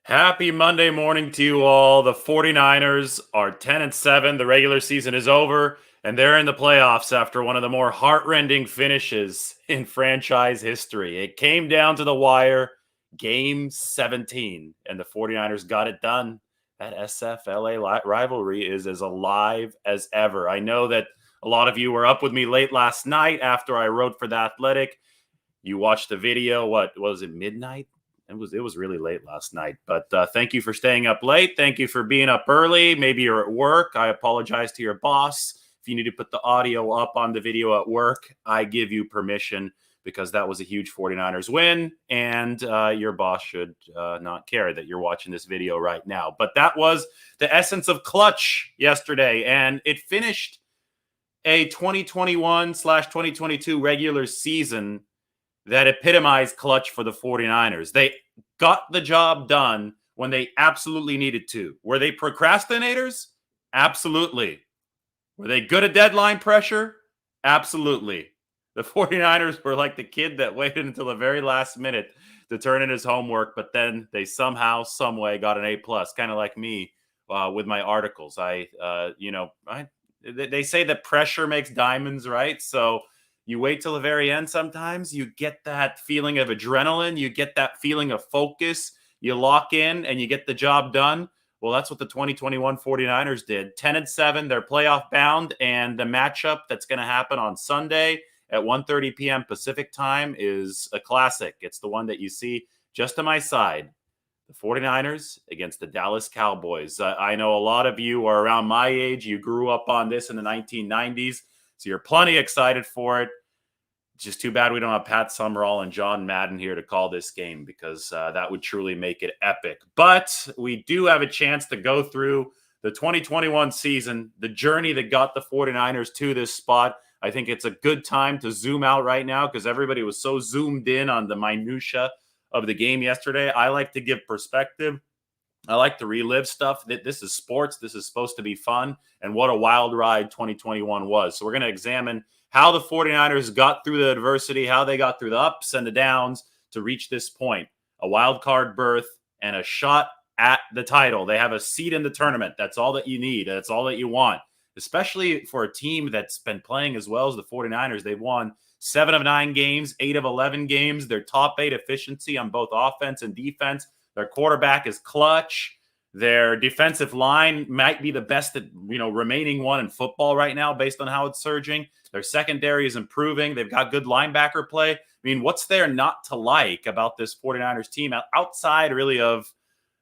Happy Monday morning to you all. The 49ers are 10-7. The regular season is over, and they're in the playoffs after one of the more heartrending finishes in franchise history. It came down to the wire, game 17, and the 49ers got it done. That SF-LA rivalry is as alive as ever. I know that a lot of you were up with me late last night after I wrote for The Athletic. You watched the video. What was it, midnight? It was really late last night, but thank you for staying up late. Thank you for being up early. Maybe you're at work. I apologize to your boss. If you need to put the audio up on the video at work, I give you permission because that was a huge 49ers win, and your boss should not care that you're watching this video right now. But that was the essence of clutch yesterday, and it finished a 2021/2022 regular season that epitomized clutch for the 49ers. They got the job done when they absolutely needed to. Were they procrastinators? Absolutely. Were they good at deadline pressure? Absolutely. The 49ers were like the kid that waited until the very last minute to turn in his homework, but then they somehow, some way got an A+, kind of like me with my articles. They say that pressure makes diamonds, right? So you wait till the very end sometimes, you get that feeling of adrenaline, you get that feeling of focus, you lock in and you get the job done. Well, that's what the 2021 49ers did. 10-7, they're playoff bound, and the matchup that's going to happen on Sunday at 1:30 p.m. Pacific time is a classic. It's the one that you see just to my side. The 49ers against the Dallas Cowboys. I know a lot of you are around my age. You grew up on this in the 1990s. So you're plenty excited for it. Just too bad we don't have Pat Summerall and John Madden here to call this game because that would truly make it epic. But we do have a chance to go through the 2021 season, the journey that got the 49ers to this spot. I think it's a good time to zoom out right now because everybody was so zoomed in on the minutia of the game yesterday. I like to give perspective. I like to relive stuff. This is sports. This is supposed to be fun. And what a wild ride 2021 was. So we're going to examine how the 49ers got through the adversity, how they got through the ups and the downs to reach this point. A wild card berth and a shot at the title. They have a seat in the tournament. That's all that you need. That's all that you want, especially for a team that's been playing as well as the 49ers. They've won 7 of 9 games, 8 of 11 games. Their top 8 efficiency on both offense and defense. Their quarterback is clutch. Their defensive line might be the best remaining one in football right now based on how it's surging. Their secondary is improving. They've got good linebacker play. I mean, what's there not to like about this 49ers team outside really of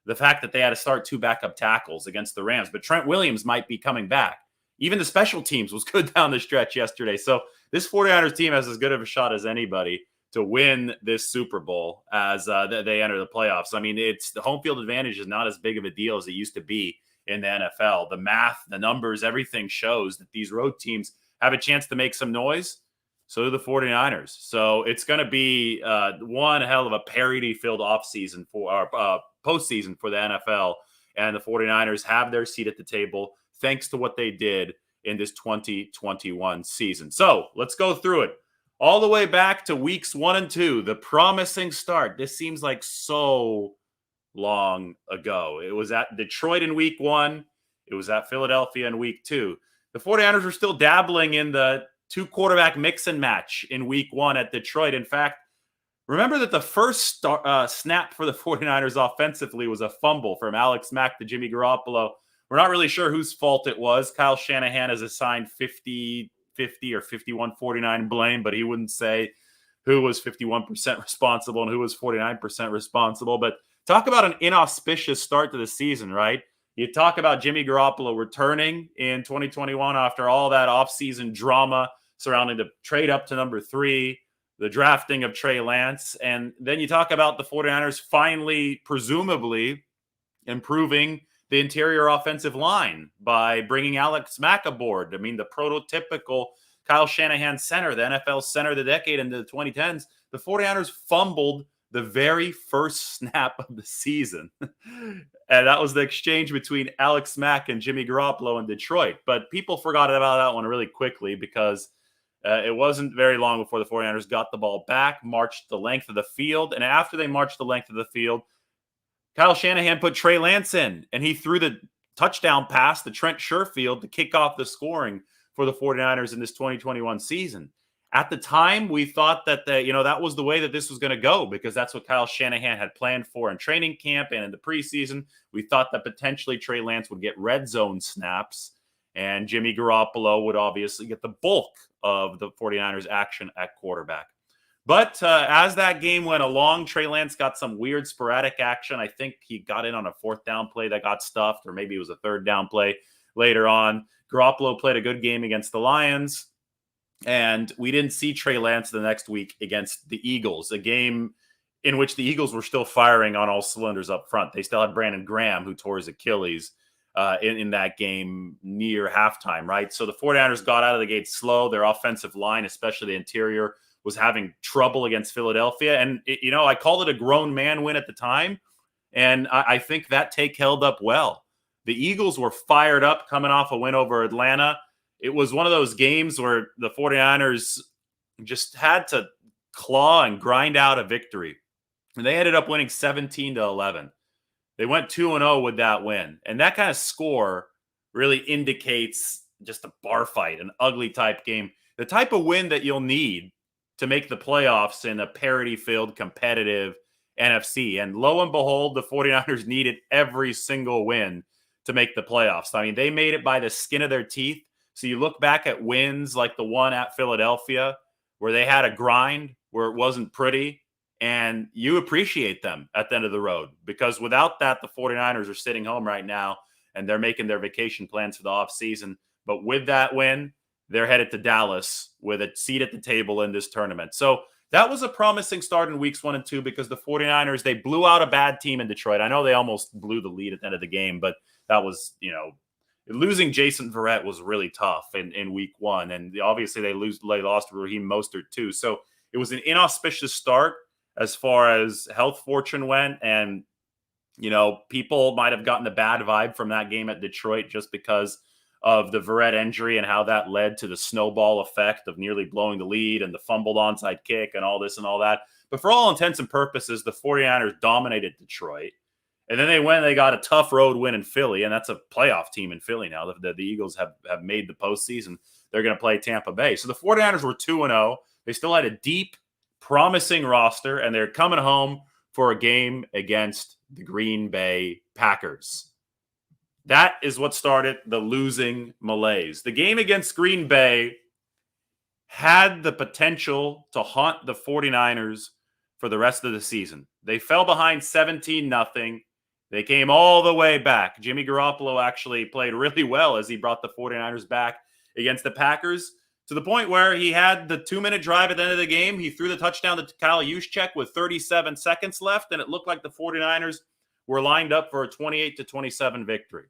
the fact that they had to start 2 backup tackles against the Rams? But Trent Williams might be coming back. Even the special teams was good down the stretch yesterday. So this 49ers team has as good of a shot as anybody to win this Super Bowl as they enter the playoffs. I mean, it's the home field advantage is not as big of a deal as it used to be in the NFL. The math, the numbers, everything shows that these road teams have a chance to make some noise. So do the 49ers. So it's going to be one hell of a parity-filled offseason for postseason for the NFL. And the 49ers have their seat at the table thanks to what they did in this 2021 season. So let's go through it. All the way back to weeks 1 and 2, the promising start. This seems like so long ago. It was at Detroit in week 1. It was at Philadelphia in week 2. The 49ers were still dabbling in the 2-quarterback mix and match in week 1 at Detroit. In fact, remember that the first snap for the 49ers offensively was a fumble from Alex Mack to Jimmy Garoppolo. We're not really sure whose fault it was. Kyle Shanahan has assigned 50 or 51-49 blame, but he wouldn't say who was 51% responsible and who was 49% responsible. But talk about an inauspicious start to the season, right? You talk about Jimmy Garoppolo returning in 2021 after all that offseason drama surrounding the trade up to number 3, the drafting of Trey Lance. And then you talk about the 49ers finally, presumably, improving the interior offensive line by bringing Alex Mack aboard. I mean, the prototypical Kyle Shanahan center, the NFL center of the decade in the 2010s. The 49ers fumbled the very first snap of the season. And that was the exchange between Alex Mack and Jimmy Garoppolo in Detroit. But people forgot about that one really quickly because it wasn't very long before the 49ers got the ball back, marched the length of the field. And after they marched the length of the field, Kyle Shanahan put Trey Lance in, and he threw the touchdown pass to Trent Sherfield to kick off the scoring for the 49ers in this 2021 season. At the time, we thought that that was the way that this was going to go because that's what Kyle Shanahan had planned for in training camp and in the preseason. We thought that potentially Trey Lance would get red zone snaps and Jimmy Garoppolo would obviously get the bulk of the 49ers action at quarterback. But as that game went along, Trey Lance got some weird sporadic action. I think he got in on a fourth down play that got stuffed, or maybe it was a third down play later on. Garoppolo played a good game against the Lions, and we didn't see Trey Lance the next week against the Eagles, a game in which the Eagles were still firing on all cylinders up front. They still had Brandon Graham, who tore his Achilles in that game near halftime, right? So the 49ers got out of the gate slow. Their offensive line, especially the interior, was having trouble against Philadelphia. And, I called it a grown man win at the time. And I think that take held up well. The Eagles were fired up coming off a win over Atlanta. It was one of those games where the 49ers just had to claw and grind out a victory. And they ended up winning 17-11. They went 2-0 with that win. And that kind of score really indicates just a bar fight, an ugly type game, the type of win that you'll need to make the playoffs in a parity-filled, competitive NFC. And lo and behold, the 49ers needed every single win to make the playoffs. I mean, they made it by the skin of their teeth. So you look back at wins like the one at Philadelphia, where they had a grind, where it wasn't pretty, and you appreciate them at the end of the road. Because without that, the 49ers are sitting home right now, and they're making their vacation plans for the offseason. But with that win, they're headed to Dallas with a seat at the table in this tournament. So that was a promising start in weeks 1 and 2 because the 49ers, they blew out a bad team in Detroit. I know they almost blew the lead at the end of the game, but that was, losing Jason Verrett was really tough in week 1. And obviously they lost Raheem Mostert too. So it was an inauspicious start as far as health fortune went. And, people might have gotten a bad vibe from that game at Detroit just because of the Verrett injury and how that led to the snowball effect of nearly blowing the lead and the fumbled onside kick and all this and all that. But for all intents and purposes, the 49ers dominated Detroit. And then they got a tough road win in Philly, and that's a playoff team in Philly now. The Eagles have made the postseason. They're going to play Tampa Bay. So the 49ers were 2-0. They still had a deep, promising roster, and they're coming home for a game against the Green Bay Packers. That is what started the losing malaise. The game against Green Bay had the potential to haunt the 49ers for the rest of the season. They fell behind 17-0. They came all the way back. Jimmy Garoppolo actually played really well as he brought the 49ers back against the Packers to the point where he had the 2-minute drive at the end of the game. He threw the touchdown to Kyle Juszczyk with 37 seconds left, and it looked like the 49ers were lined up for a 28-27 victory.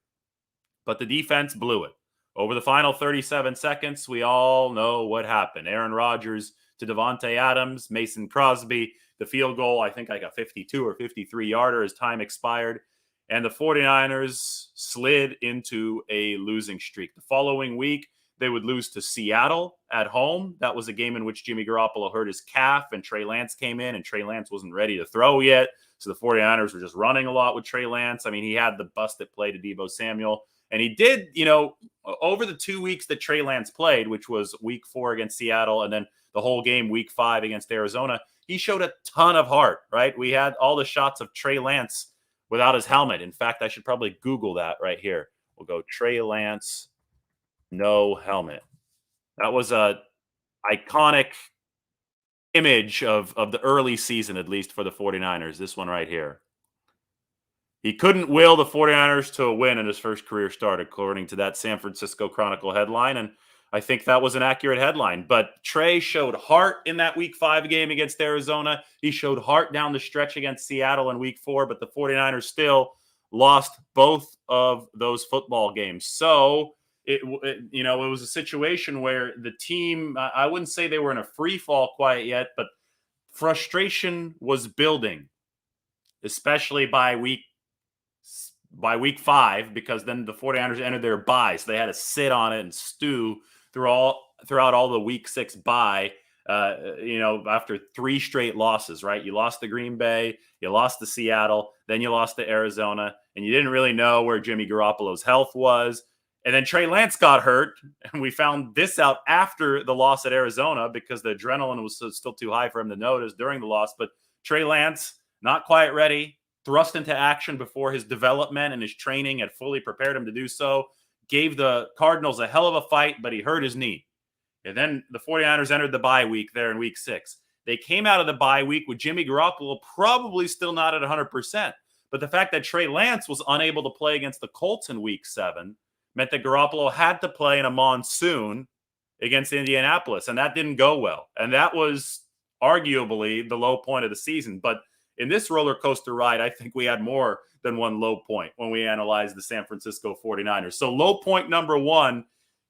But the defense blew it. Over the final 37 seconds, we all know what happened. Aaron Rodgers to Devontae Adams, Mason Crosby, the field goal, I think like a 52 or 53-yarder as time expired. And the 49ers slid into a losing streak. The following week, they would lose to Seattle at home. That was a game in which Jimmy Garoppolo hurt his calf and Trey Lance came in, and Trey Lance wasn't ready to throw yet. So the 49ers were just running a lot with Trey Lance. I mean, he had the busted play to Deebo Samuel. And he did, over the 2 weeks that Trey Lance played, which was week 4 against Seattle and then the whole game week 5 against Arizona, he showed a ton of heart, right? We had all the shots of Trey Lance without his helmet. In fact, I should probably Google that right here. We'll go Trey Lance, no helmet. That was a iconic image of the early season, at least for the 49ers. This one right here. He couldn't will the 49ers to a win in his first career start, according to that San Francisco Chronicle headline. And I think that was an accurate headline. But Trey showed heart in that week 5 game against Arizona. He showed heart down the stretch against Seattle in week 4, but the 49ers still lost both of those football games. So it was a situation where the team, I wouldn't say they were in a free fall quite yet, but frustration was building, especially by week 5, because then the 49ers entered their bye. So they had to sit on it and stew throughout all the week 6 bye After 3 straight losses, right? You lost to Green Bay, you lost to Seattle, then you lost to Arizona, and you didn't really know where Jimmy Garoppolo's health was. And then Trey Lance got hurt, and we found this out after the loss at Arizona because the adrenaline was still too high for him to notice during the loss. But Trey Lance, not quite ready, thrust into action before his development and his training had fully prepared him to do so, gave the Cardinals a hell of a fight, but he hurt his knee. And then the 49ers entered the bye week there in week 6. They came out of the bye week with Jimmy Garoppolo probably still not at 100%. But the fact that Trey Lance was unable to play against the Colts in week 7 meant that Garoppolo had to play in a monsoon against Indianapolis, and that didn't go well. And that was arguably the low point of the season. But in this roller coaster ride, I think we had more than one low point when we analyzed the San Francisco 49ers. So low point number 1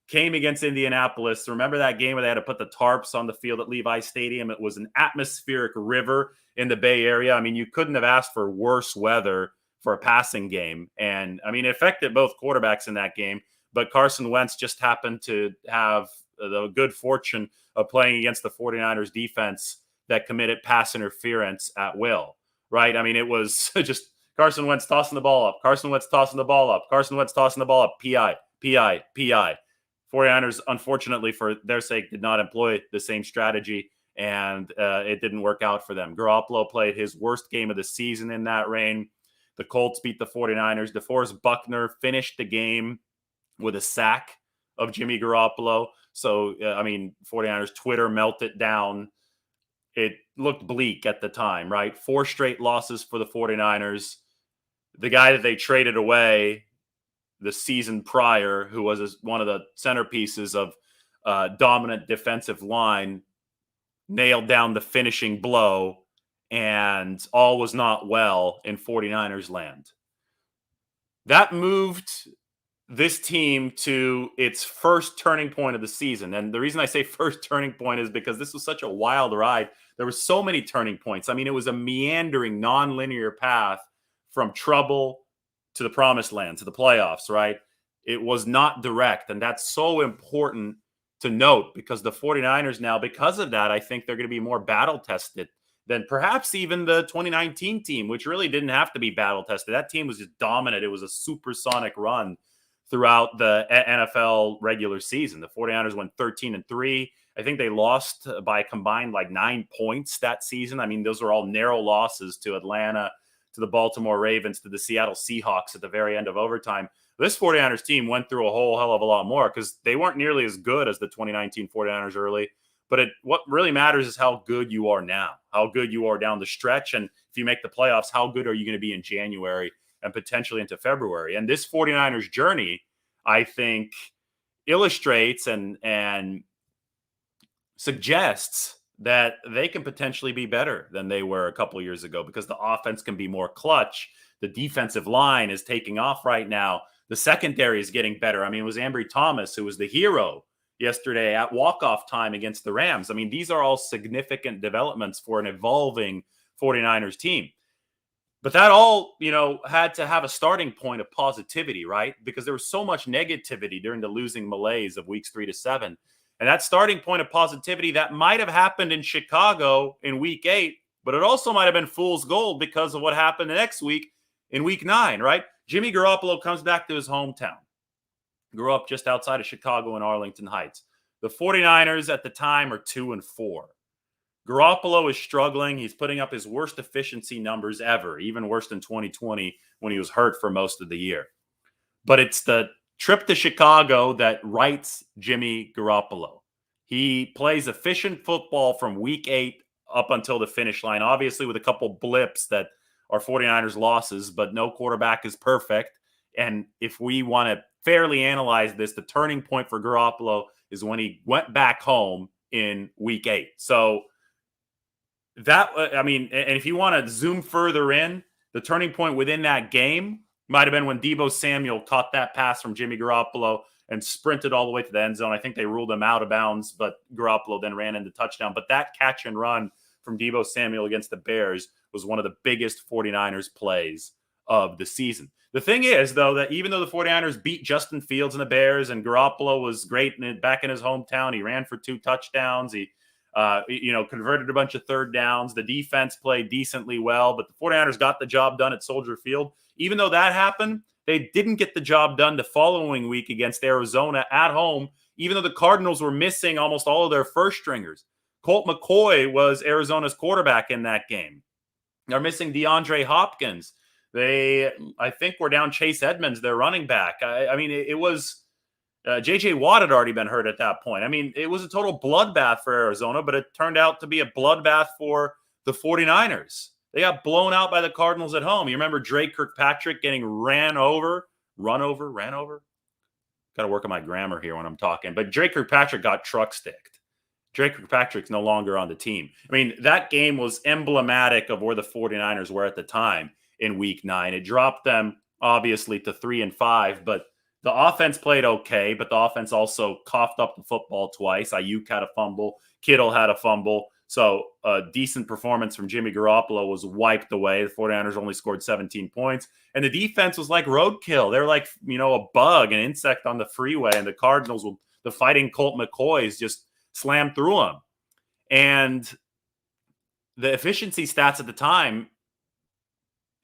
came against Indianapolis. Remember that game where they had to put the tarps on the field at Levi Stadium? It was an atmospheric river in the Bay Area. I mean, you couldn't have asked for worse weather for a passing game. And I mean, it affected both quarterbacks in that game, but Carson Wentz just happened to have the good fortune of playing against the 49ers defense that committed pass interference at will, right? I mean, it was just Carson Wentz tossing the ball up, Carson Wentz tossing the ball up, Carson Wentz tossing the ball up, PI. 49ers, unfortunately, for their sake, did not employ the same strategy, and it didn't work out for them. Garoppolo played his worst game of the season in that reign. The Colts beat the 49ers. DeForest Buckner finished the game with a sack of Jimmy Garoppolo. So, 49ers Twitter melted down. It looked bleak at the time, right? 4 straight losses for the 49ers. The guy that they traded away the season prior, who was one of the centerpieces of dominant defensive line, nailed down the finishing blow, and all was not well in 49ers land. That moved this team to its first turning point of the season. And the reason I say first turning point is because this was such a wild ride. There were so many turning points. I mean, it was a meandering, non-linear path from trouble to the promised land, to the playoffs, right? It was not direct. And that's so important to note because the 49ers now, because of that, I think they're going to be more battle tested than perhaps even the 2019 team, which really didn't have to be battle tested. That team was just dominant. It was a supersonic run throughout the NFL regular season. The 49ers went 13-3. I think they lost by a combined like 9 points that season. I mean, those were all narrow losses to Atlanta, to the Baltimore Ravens, to the Seattle Seahawks at the very end of overtime. This 49ers team went through a whole hell of a lot more because they weren't nearly as good as the 2019 49ers early. But what really matters is how good you are now, how good you are down the stretch. And if you make the playoffs, how good are you going to be in January and potentially into February? And this 49ers journey, I think, illustrates and suggests that they can potentially be better than they were a couple years ago because the offense can be more clutch. The defensive line is taking off right now. The secondary is getting better. I mean, it was Ambry Thomas who was the hero yesterday at walk-off time against the Rams. I mean, these are all significant developments for an evolving 49ers team. But that all, had to have a starting point of positivity, right? Because there was so much negativity during the losing malaise of weeks 3 to 7. And that starting point of positivity, that might have happened in Chicago in week 8, but it also might have been fool's gold because of what happened the next week in week 9, right? Jimmy Garoppolo comes back to his hometown. Grew up just outside of Chicago in Arlington Heights. The 49ers at the time are 2-4. Garoppolo is struggling. He's putting up his worst efficiency numbers ever, even worse than 2020 when he was hurt for most of the year. But it's the trip to Chicago that rights Jimmy Garoppolo. He plays efficient football from week 8 up until the finish line, obviously with a couple blips that are 49ers losses, but no quarterback is perfect. And if we want to fairly analyze this, the turning point for Garoppolo is when he went back home in week 8. So that, and if you want to zoom further in, the turning point within that game might have been when Deebo Samuel caught that pass from Jimmy Garoppolo and sprinted all the way to the end zone. I think they ruled him out of bounds, but Garoppolo then ran into touchdown. But that catch and run from Deebo Samuel against the Bears was one of the biggest 49ers plays of the season. The thing is, though, that even though the 49ers beat Justin Fields and the Bears and Garoppolo was great back in his hometown, he ran for 2 touchdowns. Converted a bunch of third downs. The defense played decently well, but the 49ers got the job done at Soldier Field. Even though that happened, they didn't get the job done the following week against Arizona at home, even though the Cardinals were missing almost all of their first stringers. Colt McCoy was Arizona's quarterback in that game. They're missing DeAndre Hopkins. I think, were down Chase Edmonds, their running back. It was J.J. Watt had already been hurt at that point. I mean, it was a total bloodbath for Arizona, but it turned out to be a bloodbath for the 49ers. They got blown out by the Cardinals at home. You remember Drake Kirkpatrick getting run over? Got to work on my grammar here when I'm talking. But Drake Kirkpatrick got truck sticked. Drake Kirkpatrick's no longer on the team. I mean, that game was emblematic of where the 49ers were at the time in week 9. It dropped them, obviously, to 3-5, but the offense played okay, but the offense also coughed up the football twice. Ayuk had a fumble. Kittle had a fumble. So a decent performance from Jimmy Garoppolo was wiped away. The 49ers only scored 17 points. And the defense was like roadkill. They're like, a bug, an insect on the freeway. And the Cardinals, the fighting Colt McCoys, just slammed through them. And the efficiency stats at the time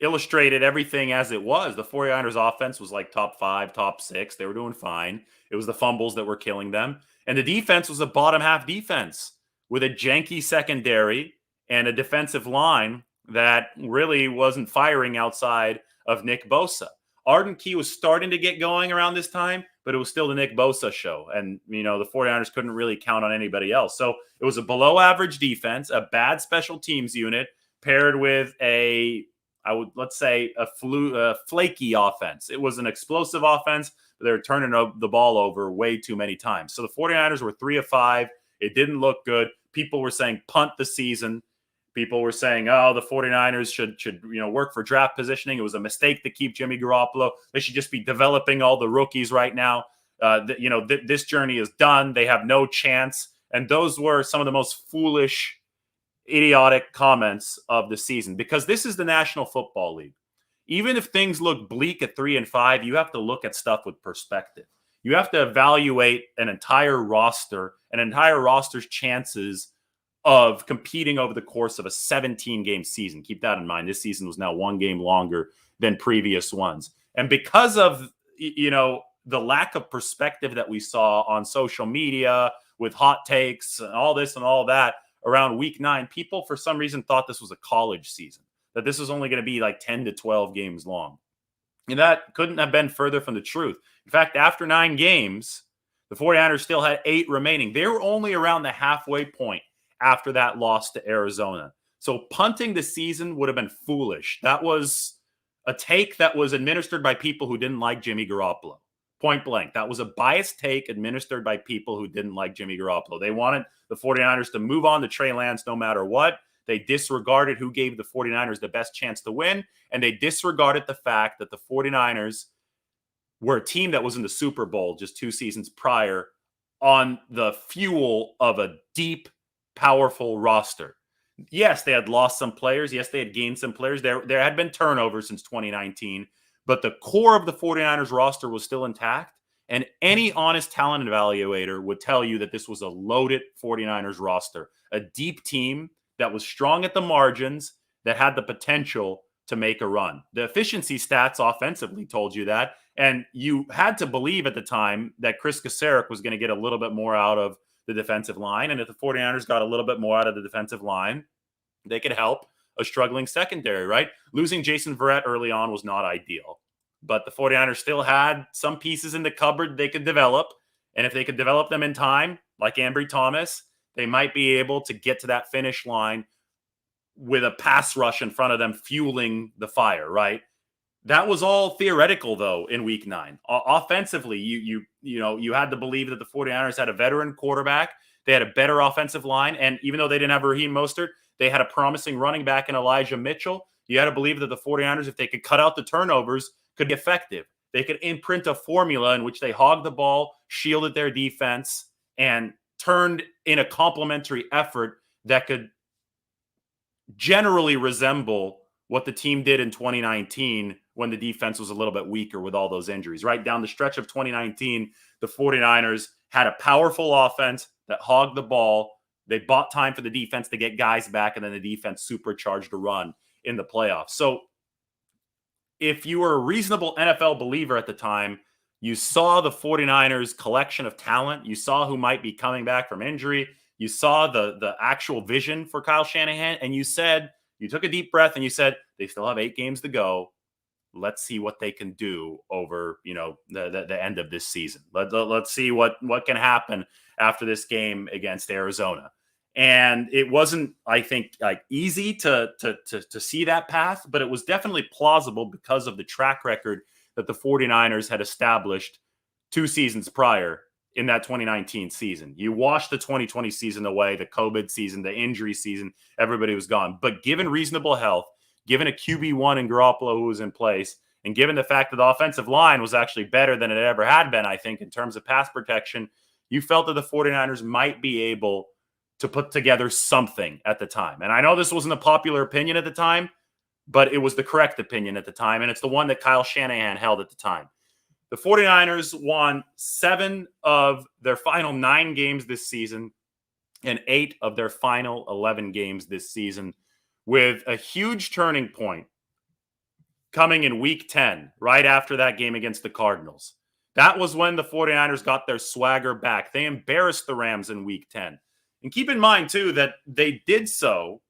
illustrated everything as it was. The 49ers offense was like top 5, top 6. They were doing fine. It was the fumbles that were killing them. And the defense was a bottom half defense with a janky secondary and a defensive line that really wasn't firing outside of Nick Bosa. Arden Key was starting to get going around this time, but it was still the Nick Bosa show. And, the 49ers couldn't really count on anybody else. So it was a below average defense, a bad special teams unit paired with a flaky offense. It was an explosive offense, but they were turning the ball over way too many times. So the 49ers were 3 of 5. It didn't look good. People were saying punt the season. People were saying, the 49ers should work for draft positioning. It was a mistake to keep Jimmy Garoppolo. They should just be developing all the rookies right now. This journey is done. They have no chance. And those were some of the most foolish, idiotic comments of the season, because this is the National Football League. Even if things look bleak at 3-5, you have to look at stuff with perspective. You have to evaluate an entire roster's chances of competing over the course of a 17-game season. Keep that in mind. This season was now 1 game longer than previous ones. And because of, the lack of perspective that we saw on social media with hot takes and all this and all that around week 9, people for some reason thought this was a college season, that this was only going to be like 10 to 12 games long. And that couldn't have been further from the truth. In fact, after 9 games, the 49ers still had 8 remaining. They were only around the halfway point after that loss to Arizona. So punting the season would have been foolish. That was a take that was administered by people who didn't like Jimmy Garoppolo. Point blank. That was a biased take administered by people who didn't like Jimmy Garoppolo. They wanted the 49ers to move on to Trey Lance no matter what. They disregarded who gave the 49ers the best chance to win, and they disregarded the fact that the 49ers were a team that was in the Super Bowl just 2 seasons prior on the fuel of a deep, powerful roster. Yes, they had lost some players. Yes, they had gained some players. There had been turnover since 2019, but the core of the 49ers roster was still intact. And any honest talent evaluator would tell you that this was a loaded 49ers roster, a deep team that was strong at the margins, that had the potential to make a run. The efficiency stats offensively told you that. And you had to believe at the time that Chris Kasarik was going to get a little bit more out of the defensive line. And if the 49ers got a little bit more out of the defensive line, they could help a struggling secondary, right? Losing Jason Verrett early on was not ideal. But the 49ers still had some pieces in the cupboard they could develop. And if they could develop them in time, like Ambry Thomas, they might be able to get to that finish line with a pass rush in front of them fueling the fire, right? That was all theoretical, though, in week 9. Offensively, you had to believe that the 49ers had a veteran quarterback. They had a better offensive line. And even though they didn't have Raheem Mostert, they had a promising running back in Elijah Mitchell. You had to believe that the 49ers, if they could cut out the turnovers, could be effective. They could imprint a formula in which they hogged the ball, shielded their defense, and turned in a complementary effort that could generally resemble what the team did in 2019 when the defense was a little bit weaker with all those injuries. Right down the stretch of 2019, the 49ers had a powerful offense that hogged the ball, They bought time for the defense to get guys back, and then the defense supercharged a run in the playoffs. So if you were a reasonable NFL believer at the time, you saw the 49ers collection of talent. You saw who might be coming back from injury. You saw the actual vision for Kyle Shanahan, and you took a deep breath and you said, they still have 8 games to go. Let's see what they can do over, the end of this season. Let's see what can happen after this game against Arizona. And it wasn't, I think, like easy to see that path, but it was definitely plausible because of the track record that the 49ers had established 2 seasons prior in that 2019 season. You washed the 2020 season away, the COVID season, the injury season, everybody was gone. But given reasonable health, given a QB1 in Garoppolo who was in place, and given the fact that the offensive line was actually better than it ever had been, I think, in terms of pass protection, you felt that the 49ers might be able to put together something at the time. And I know this wasn't a popular opinion at the time, but it was the correct opinion at the time, and it's the one that Kyle Shanahan held at the time. The 49ers won 7 of their final 9 games this season and 8 of their final 11 games this season, with a huge turning point coming in week 10, right after that game against the Cardinals. That was when the 49ers got their swagger back. They embarrassed the Rams in week 10. And keep in mind, too, that they did so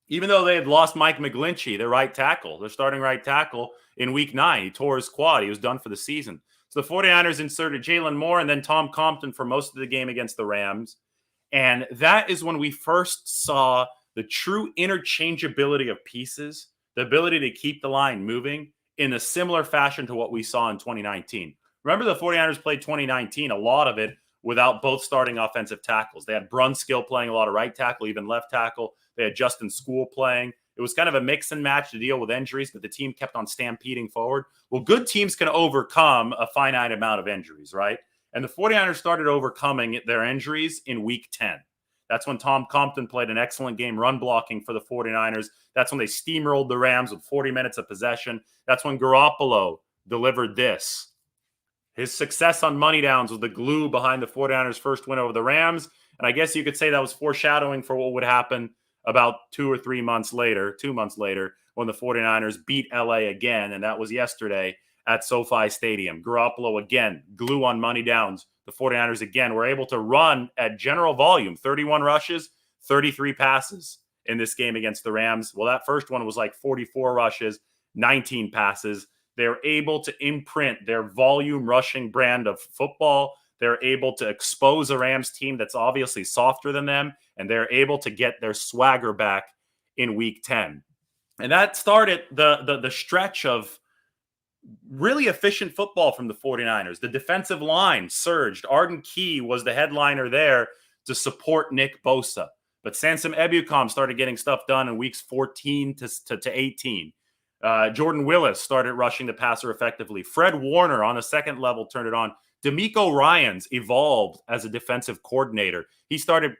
even though they had lost Mike McGlinchey, their right tackle, their starting right tackle, in week 9. He tore his quad. He was done for the season. So the 49ers inserted Jalen Moore and then Tom Compton for most of the game against the Rams. And that is when we first saw the true interchangeability of pieces, the ability to keep the line moving in a similar fashion to what we saw in 2019. Remember, the 49ers played 2019, a lot of it without both starting offensive tackles. They had Brunskill playing a lot of right tackle, even left tackle. They had Justin School playing. It was kind of a mix and match to deal with injuries, but the team kept on stampeding forward. Well, good teams can overcome a finite amount of injuries, right? And the 49ers started overcoming their injuries in week 10. That's when Tom Compton played an excellent game run blocking for the 49ers. That's when they steamrolled the Rams with 40 minutes of possession. That's when Garoppolo delivered this. His success on money downs was the glue behind the 49ers' first win over the Rams. And I guess you could say that was foreshadowing for what would happen about 2 months later, when the 49ers beat LA again. And that was yesterday at SoFi Stadium. Garoppolo again, glue on money downs. The 49ers again were able to run at general volume, 31 rushes, 33 passes in this game against the Rams. Well, that first one was like 44 rushes, 19 passes. They're able to imprint their volume rushing brand of football. They're able to expose a Rams team that's obviously softer than them, and they're able to get their swagger back in week 10. And that started the stretch of really efficient football from the 49ers. The defensive line surged. Arden Key was the headliner there to support Nick Bosa. But Sansom Ebukam started getting stuff done in weeks 14 to 18. Jordan Willis started rushing the passer effectively. Fred Warner on a second level turned it on. DeMeco Ryans evolved as a defensive coordinator. He started,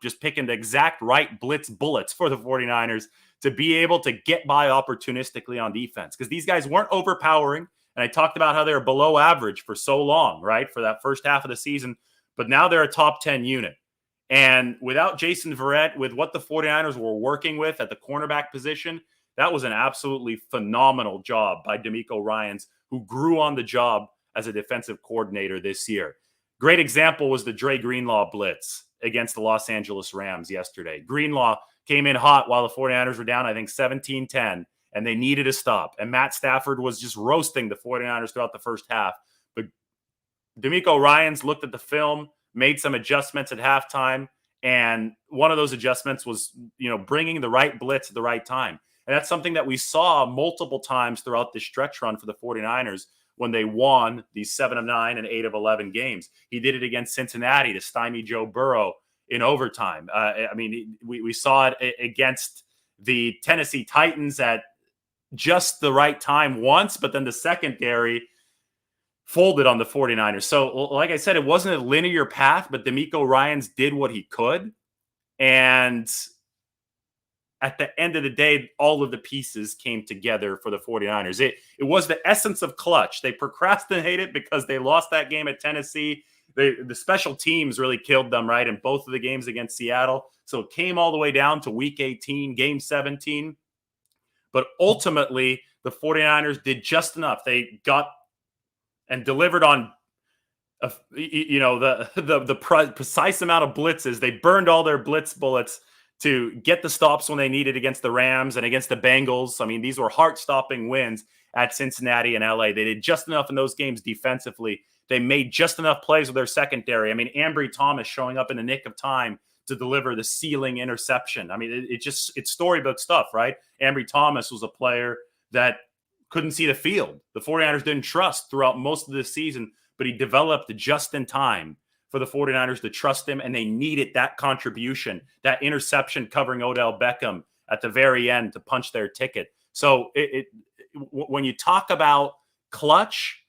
just picking the exact right blitz bullets for the 49ers to be able to get by opportunistically on defense, because these guys weren't overpowering. And I talked about how they were below average for so long, right, for that first half of the season. But now they're a top 10 unit. And without Jason Verrett, with what the 49ers were working with at the cornerback position, that was an absolutely phenomenal job by DeMeco Ryans, who grew on the job as a defensive coordinator this year. Great example was the Dre Greenlaw blitz against the Los Angeles Rams yesterday. Greenlaw came in hot while the 49ers were down, I think, 17-10, and they needed a stop. And Matt Stafford was just roasting the 49ers throughout the first half. But DeMeco Ryans looked at the film, made some adjustments at halftime, and one of those adjustments was, bringing the right blitz at the right time. And that's something that we saw multiple times throughout this stretch run for the 49ers when they won these 7 of 9 and 8 of 11 games. He did it against Cincinnati to stymie Joe Burrow in overtime. We saw it against the Tennessee Titans at just the right time once, but then the secondary folded on the 49ers. So, like I said, it wasn't a linear path, but DeMeco Ryans did what he could. And at the end of the day, all of the pieces came together for the 49ers. It was the essence of clutch. They procrastinated because they lost that game at Tennessee. the special teams really killed them, right, in both of the games against Seattle. So it came all the way down to week 18, game 17. But ultimately, the 49ers did just enough. They got and delivered on the precise amount of blitzes. They burned all their blitz bullets to get the stops when they needed against the Rams and against the Bengals. I mean, these were heart-stopping wins at Cincinnati and LA. They did just enough in those games defensively. They made just enough plays with their secondary. I mean, Ambry Thomas showing up in the nick of time to deliver the ceiling interception. I mean, it's storybook stuff, right? Ambry Thomas was a player that couldn't see the field. The 49ers didn't trust throughout most of the season, but he developed just in time for the 49ers to trust him, and they needed that contribution, that interception covering Odell Beckham at the very end to punch their ticket. So when you talk about clutch,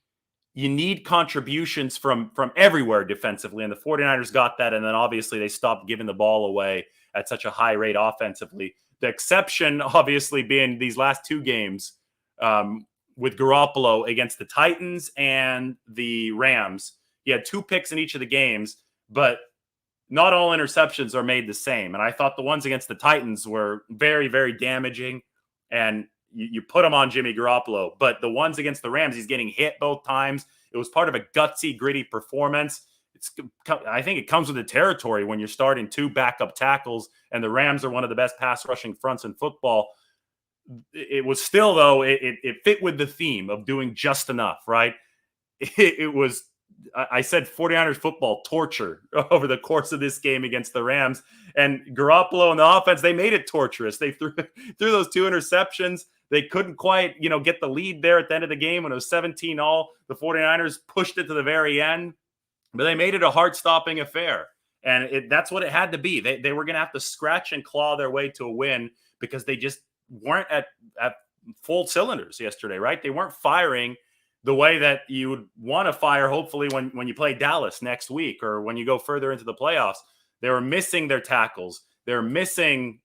you need contributions from everywhere defensively, and the 49ers got that, and then obviously they stopped giving the ball away at such a high rate offensively. The exception, obviously, being these last two games with Garoppolo against the Titans and the Rams. He had 2 picks in each of the games, but not all interceptions are made the same. And I thought the ones against the Titans were very, very damaging, and you put them on Jimmy Garoppolo. But the ones against the Rams, he's getting hit both times. It was part of a gutsy, gritty performance. I think it comes with the territory when you're starting 2 backup tackles, and the Rams are one of the best pass rushing fronts in football. It was still, though, it fit with the theme of doing just enough, right? It was, I said 49ers football torture over the course of this game against the Rams. And Garoppolo and the offense, they made it torturous. They threw those 2 interceptions. They couldn't quite, get the lead there at the end of the game when it was 17-all. The 49ers pushed it to the very end, but they made it a heart-stopping affair. And that's what it had to be. They were going to have to scratch and claw their way to a win because they just weren't at full cylinders yesterday, right? They weren't firing the way that you would want to fire, hopefully, when you play Dallas next week or when you go further into the playoffs. They were missing their tackles. They're missing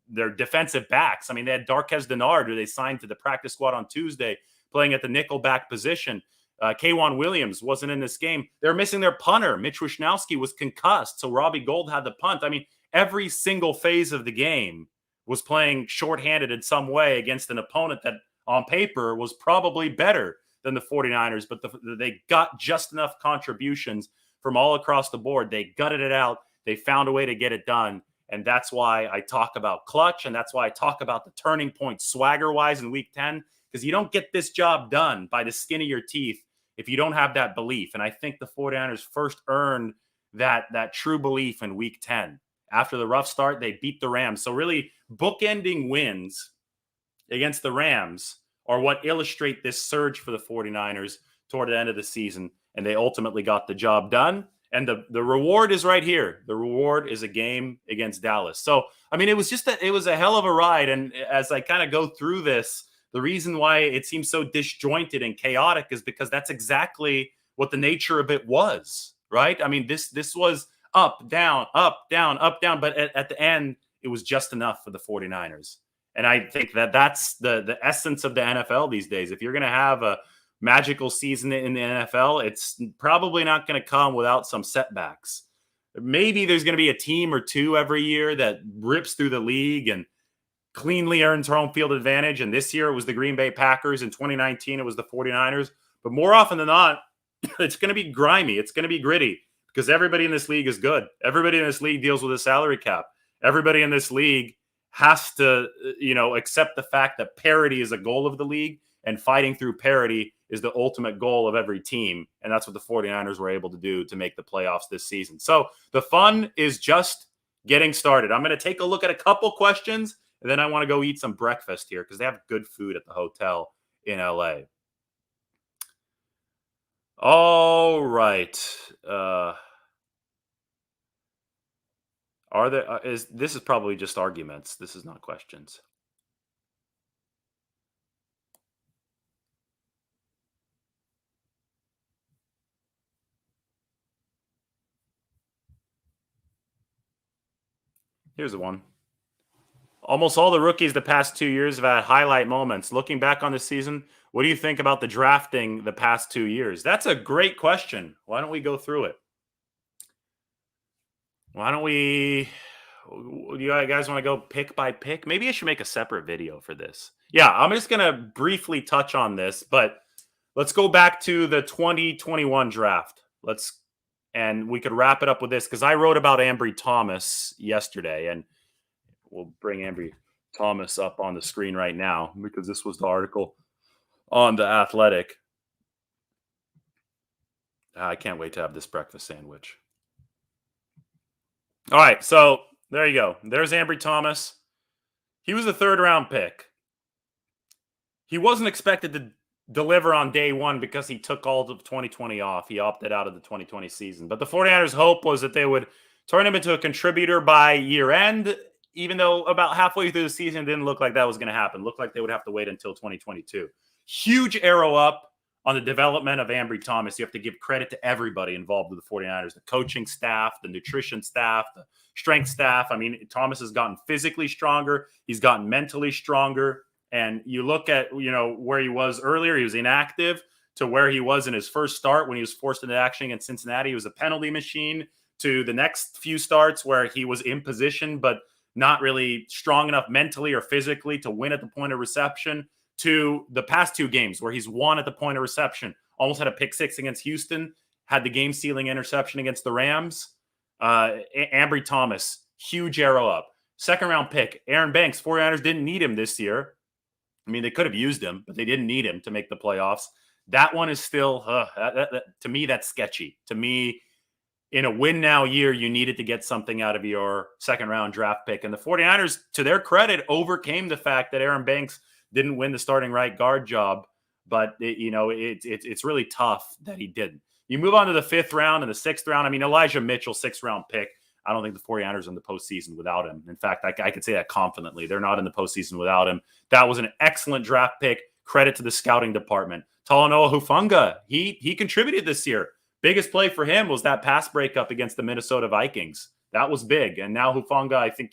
their defensive backs. I mean, they had Darquez Denard, who they signed to the practice squad on Tuesday, playing at the nickel back position. K'Wan Williams wasn't in this game. They're missing their punter. Mitch Wishnowsky was concussed, so Robbie Gould had the punt. I mean, every single phase of the game was playing shorthanded in some way against an opponent that on paper was probably better than the 49ers, but they got just enough contributions from all across the board. They gutted it out. They found a way to get it done. And that's why I talk about clutch, and that's why I talk about the turning point swagger-wise in Week 10, because you don't get this job done by the skin of your teeth if you don't have that belief. And I think the 49ers first earned that true belief in Week 10. After the rough start, they beat the Rams. So really, bookending wins against the Rams are what illustrate this surge for the 49ers toward the end of the season. And they ultimately got the job done. And the reward is right here. The reward is a game against Dallas. So, I mean, it was a hell of a ride. And as I kind of go through this, the reason why it seems so disjointed and chaotic is because that's exactly what the nature of it was, right? I mean, this was up, down, up, down, up, down. But at the end, it was just enough for the 49ers. And I think that's the essence of the NFL these days. If you're going to have a magical season in the NFL, it's probably not going to come without some setbacks. Maybe there's going to be a team or two every year that rips through the league and cleanly earns home field advantage. And this year it was the Green Bay Packers. In 2019, it was the 49ers. But more often than not, it's going to be grimy. It's going to be gritty because everybody in this league is good. Everybody in this league deals with a salary cap. Everybody in this league has to, accept the fact that parity is a goal of the league, and fighting through parity is the ultimate goal of every team. And that's what the 49ers were able to do to make the playoffs this season. So the fun is just getting started. I'm going to take a look at a couple questions, and then I want to go eat some breakfast here because they have good food at the hotel in LA. All right. This is probably just arguments. This is not questions. Here's the one. Almost all the rookies the past 2 years have had highlight moments. Looking back on the season, what do you think about the drafting the past 2 years? That's a great question. Why don't we go through it? Why don't we? Do you guys want to go pick by pick? Maybe I should make a separate video for this. Yeah, I'm just going to briefly touch on this, but let's go back to the 2021 draft. And we could wrap it up with this because I wrote about Ambry Thomas yesterday, and we'll bring Ambry Thomas up on the screen right now because this was the article on The Athletic. I can't wait to have this breakfast sandwich. All right, so there you go. There's Ambry Thomas. He was a third-round pick. He wasn't expected to deliver on day one because he took all of 2020 off. He opted out of the 2020 season. But the 49ers' hope was that they would turn him into a contributor by year end, even though about halfway through the season, it didn't look like that was going to happen. It looked like they would have to wait until 2022. Huge arrow up on the development of Ambry Thomas. You have to give credit to everybody involved with the 49ers, the coaching staff, the nutrition staff, the strength staff. I mean, Thomas has gotten physically stronger. He's gotten mentally stronger. And you look at, where he was earlier, he was inactive, to where he was in his first start when he was forced into action against Cincinnati. He was a penalty machine, to the next few starts where he was in position, but not really strong enough mentally or physically to win at the point of reception, to the past two games where he's won at the point of reception, almost had a pick six against Houston, had the game-sealing interception against the Rams. Ambry Thomas, huge arrow up. Second-round pick, Aaron Banks. 49ers didn't need him this year. I mean, they could have used him, but they didn't need him to make the playoffs. That one is still, to me, that's sketchy. To me, in a win-now year, you needed to get something out of your second-round draft pick. And the 49ers, to their credit, overcame the fact that Aaron Banks didn't win the starting right guard job. But, it's really tough that he didn't. You move on to the fifth round and the sixth round. I mean, Elijah Mitchell, sixth-round pick. I don't think the 49ers are in the postseason without him. In fact, I could say that confidently. They're not in the postseason without him. That was an excellent draft pick. Credit to the scouting department. Talanoa Hufanga, he contributed this year. Biggest play for him was that pass breakup against the Minnesota Vikings. That was big. And now Hufanga, I think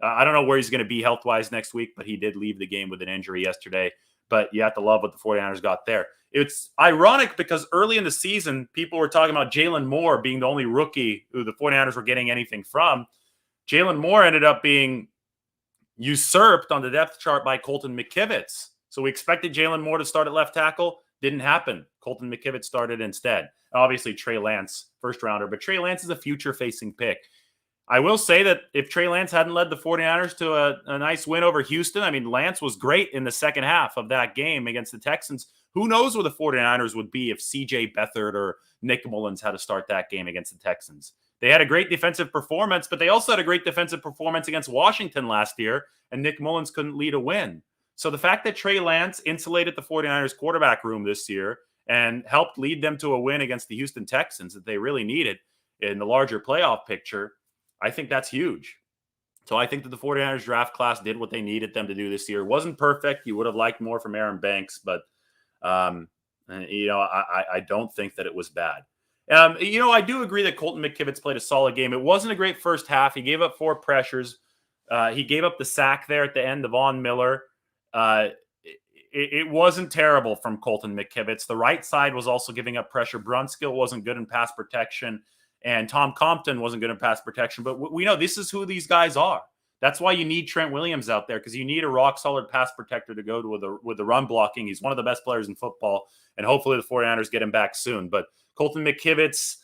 I don't know where he's going to be health-wise next week, but he did leave the game with an injury yesterday. But you have to love what the 49ers got there. It's ironic because early in the season, people were talking about Jalen Moore being the only rookie who the 49ers were getting anything from. Jalen Moore ended up being usurped on the depth chart by Colton McKivitz. So we expected Jalen Moore to start at left tackle. Didn't happen. Colton McKivitz started instead. Obviously, Trey Lance, first rounder. But Trey Lance is a future-facing pick. I will say that if Trey Lance hadn't led the 49ers to a nice win over Houston, I mean, Lance was great in the second half of that game against the Texans. Who knows where the 49ers would be if C.J. Beathard or Nick Mullins had to start that game against the Texans. They had a great defensive performance, but they also had a great defensive performance against Washington last year, and Nick Mullins couldn't lead a win. So the fact that Trey Lance insulated the 49ers quarterback room this year and helped lead them to a win against the Houston Texans that they really needed in the larger playoff picture, I think that's huge. So I think that the 49ers draft class did what they needed them to do this year. It wasn't perfect. You would have liked more from Aaron Banks, but, I don't think that it was bad. I do agree that Colton McKivitz played a solid game. It wasn't a great first half. He gave up 4 pressures. He gave up the sack there at the end of Von Miller. It wasn't terrible from Colton McKivitz. The right side was also giving up pressure. Brunskill wasn't good in pass protection. And Tom Compton wasn't good in pass protection. But we know this is who these guys are. That's why you need Trent Williams out there, because you need a rock-solid pass protector to go to with the run blocking. He's one of the best players in football, and hopefully the 49ers get him back soon. But Colton McKivitz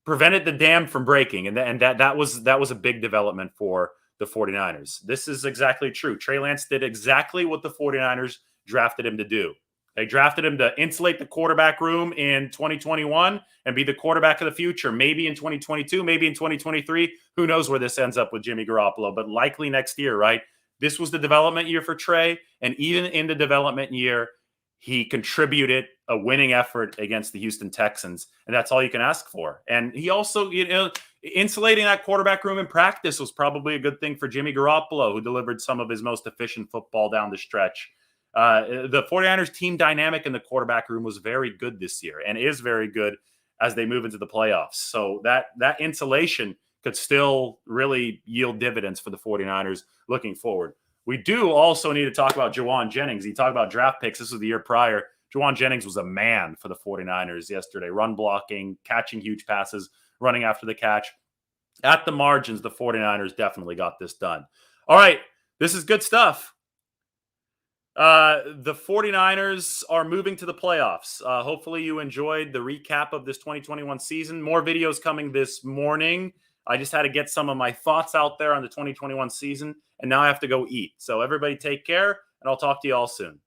prevented the dam from breaking, and that was a big development for the 49ers. This is exactly true. Trey Lance did exactly what the 49ers drafted him to do. They drafted him to insulate the quarterback room in 2021 and be the quarterback of the future. Maybe in 2022, maybe in 2023. Who knows where this ends up with Jimmy Garoppolo, but likely next year, right? This was the development year for Trey, and even in the development year, he contributed a winning effort against the Houston Texans, and that's all you can ask for. And he also, insulating that quarterback room in practice was probably a good thing for Jimmy Garoppolo, who delivered some of his most efficient football down the stretch. The 49ers team dynamic in the quarterback room was very good this year and is very good as they move into the playoffs. So that insulation could still really yield dividends for the 49ers looking forward. We do also need to talk about Jawan Jennings. He talked about draft picks. This was the year prior. Jawan Jennings was a man for the 49ers yesterday. Run blocking, catching huge passes, running after the catch. At the margins, the 49ers definitely got this done. All right, this is good stuff. The 49ers are moving to the playoffs. Hopefully you enjoyed the recap of this 2021 season. More videos coming this morning. I just had to get some of my thoughts out there on the 2021 season, and now I have to go eat. So everybody take care, and I'll talk to you all soon.